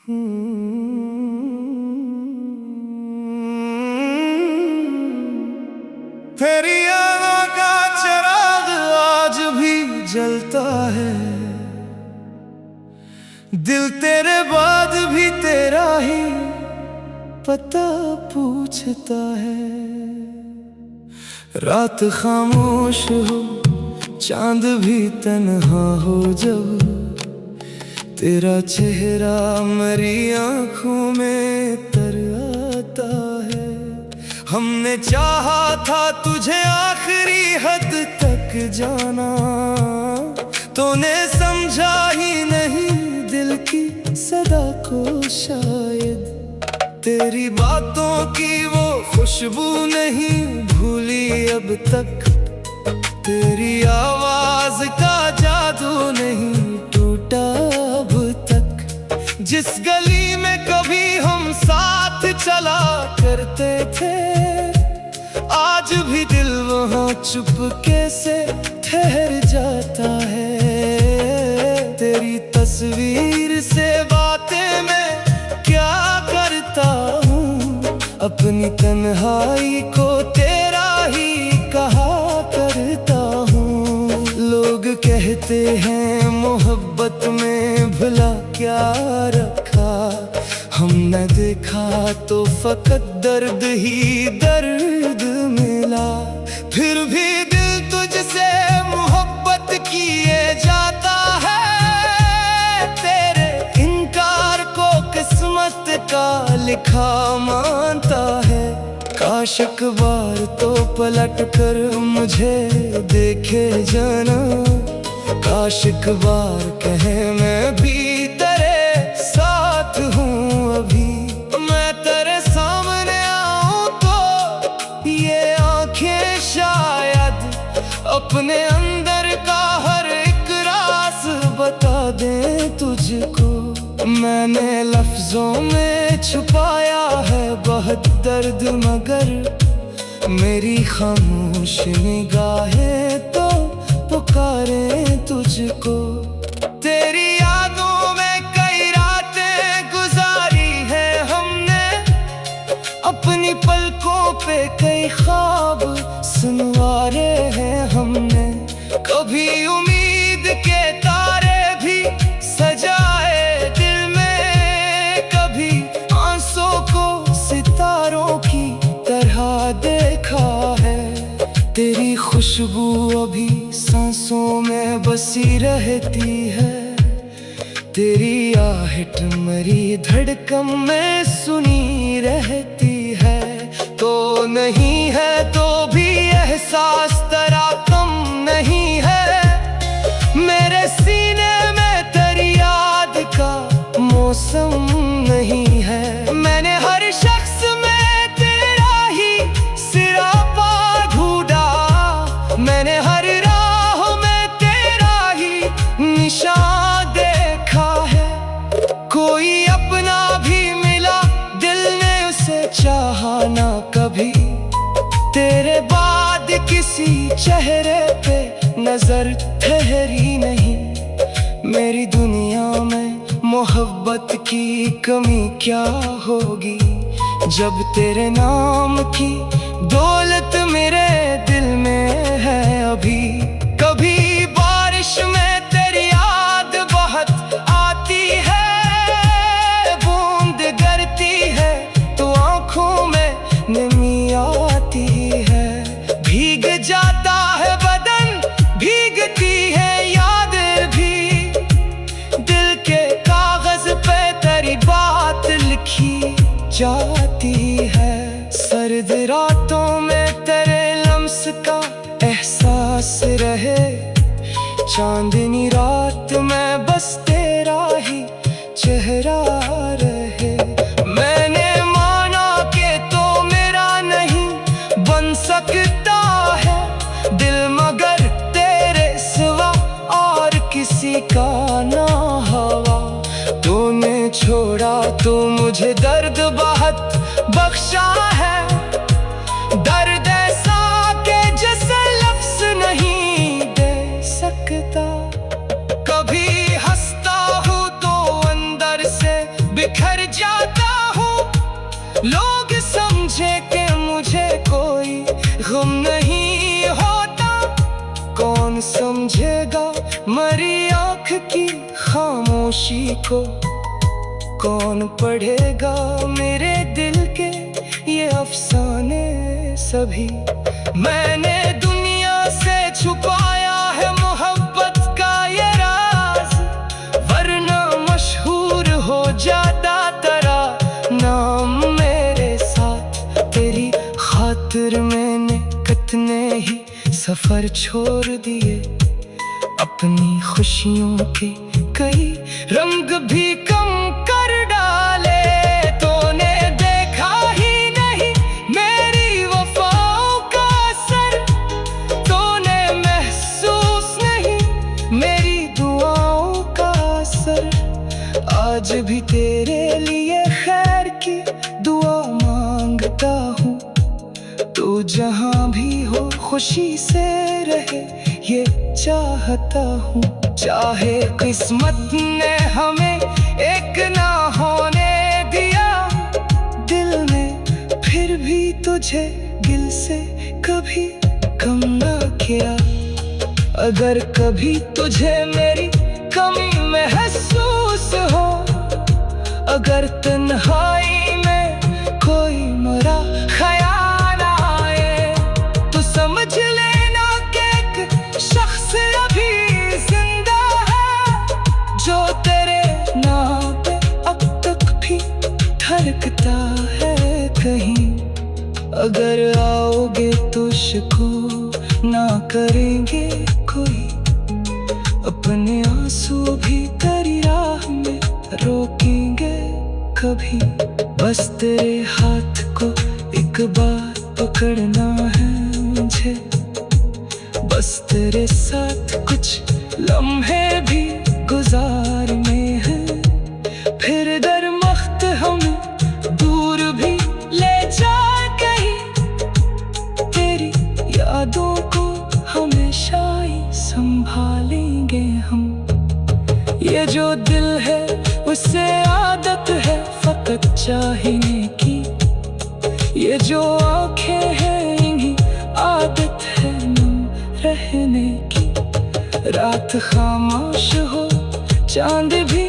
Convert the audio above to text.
तेरी यादों का चिराग आज भी जलता है, दिल तेरे बाद भी तेरा ही पता पूछता है। रात खामोश हो, चांद भी तन्हा हो, जब तेरा चेहरा मेरी आंखों में तर आता है। हमने चाहा था तुझे आखिरी हद तक जाना, तूने समझा ही नहीं दिल की सदा को। शायद तेरी बातों की वो खुशबू नहीं भूली अब तक, तेरी आवाज का जादू नहीं टूटा अब तक। जिस गली में कभी हम साथ चला करते थे, आज भी दिल वहाँ चुपके से ठहर जाता है। तेरी तस्वीर से बातें मैं क्या करता हूँ, अपनी तन्हाई को तेरा ही कहा करता हूँ। लोग कहते हैं मोहब्बत में भला क्या रखा, हमने देखा तो फकत दर्द ही दर्द मिला। फिर भी दिल तुझसे मोहब्बत किए जाता है, तेरे इनकार को किस्मत का लिखा मानता है। काश एक बार तो पलट कर मुझे देखे जाना, काश एक बार कहे मैं भी तेरे साथ हूँ अभी। मैं तेरे सामने आऊँ तो ये आँखें शायद अपने अंदर का हर एक राज बता दें तुझको। मैंने लफ्जों में छुपाया है बहुत दर्द, मगर मेरी खामोश निगाहें तो पुकारें तुझको। तेरी यादों में कई रातें गुजारी है हमने, अपनी पलकों पे कई ख्वाब सुनवारे हैं हमने। कभी उम्मीद के तारे भी सजाए दिल में, कभी आंसू को सितारों की तरह देखा है। तेरी खुशबू अभी सांसों में बसी रहती है, तेरी आहट मरी धड़कन में सुनी रहती है। तो नहीं है तो भी एहसास तेरा कम नहीं है, मेरे सीने में तेरी याद का मौसम नहीं है। मैंने हर शख्स में तेरा ही सिरापा ढूंढा, मैंने हर राह में तेरा ही निशान देखा है। कोई अपना भी मिला, दिल ने उसे चाहा ना कभी, तेरे बाद किसी चेहरे पे नजर ठहरी नहीं। मेरी दुनिया में मोहब्बत की कमी क्या होगी, जब तेरे नाम की दौलत मेरे दिल में है अभी। कभी बारिश में तेरी याद बहुत आती है, बूंद गिरती है तो आंखों में नमी आती है। भीग जाता है बदन, भीगती है याद भी, दिल के कागज पे तेरी बात लिखी जाती है। सर्द रातों में तेरे लम्स का एहसास रहे, चांदनी रात में बस तेरा ही चेहरा रहे। मैंने माना कि तो मेरा नहीं बन सकता है दिल, मगर तेरे सिवा और किसी का ना हवा। तूने छोड़ा तो मुझे दर्द बहुत बख्शा है, दर्द ऐसा के जैसे लफ्ज नहीं दे सकता। कभी हंसता हूँ तो अंदर से बिखर जाता हूँ। लोग समझे कि मुझे कोई गम नहीं होता, कौन समझेगा मरी आँख की खामोशी को, कौन पढ़ेगा मेरे दिल के ये अफसाने सभी। मैंने दुनिया से छुपाया है मोहब्बत का ये राज, वरना मशहूर हो जाता तेरा नाम मेरे साथ। तेरी खातिर मैंने कितने ही सफर छोड़ दिए, अपनी खुशियों के कई रंग भी कम कर डाले। तूने देखा ही नहीं मेरी वफाओं का असर, तूने महसूस नहीं मेरी दुआओं का असर। आज भी तेरे लिए खैर की दुआ मांगता हूँ, तू जहाँ भी हो खुशी से रहे ये चाहता हूँ। चाहे किस्मत ने हमें एक ना होने दिया दिल में, फिर भी तुझे दिल से कभी कम ना किया। अगर कभी तुझे मेरी कमी महसूस हो, अगर तन्हाई में कोई मरा ख्याल आए, तो समझ लेना कि एक शख्स अभी जिंदा है, जो तेरे नाम पे अब तक भी धड़कता है कहीं। अगर आओगे तो शिको ना करेंगे कोई, अपने आंसू भी तेरी राह में रोकेंगे कभी। बस तेरे हाथ को एक बार पकड़ना है मुझे, बस तेरे साथ कुछ लम्हे भी गुजारने हैं। फिर दरमख्त हम दूर भी ले जा कहीं, तेरी यादों को हमेशा ही संभालेंगे हम। ये जो दिल है उसे आदत है फकत चाहने की, ये जो आँखें हैं इन्हीं आदत है नम रहने की। रात खामोश हो चांद भी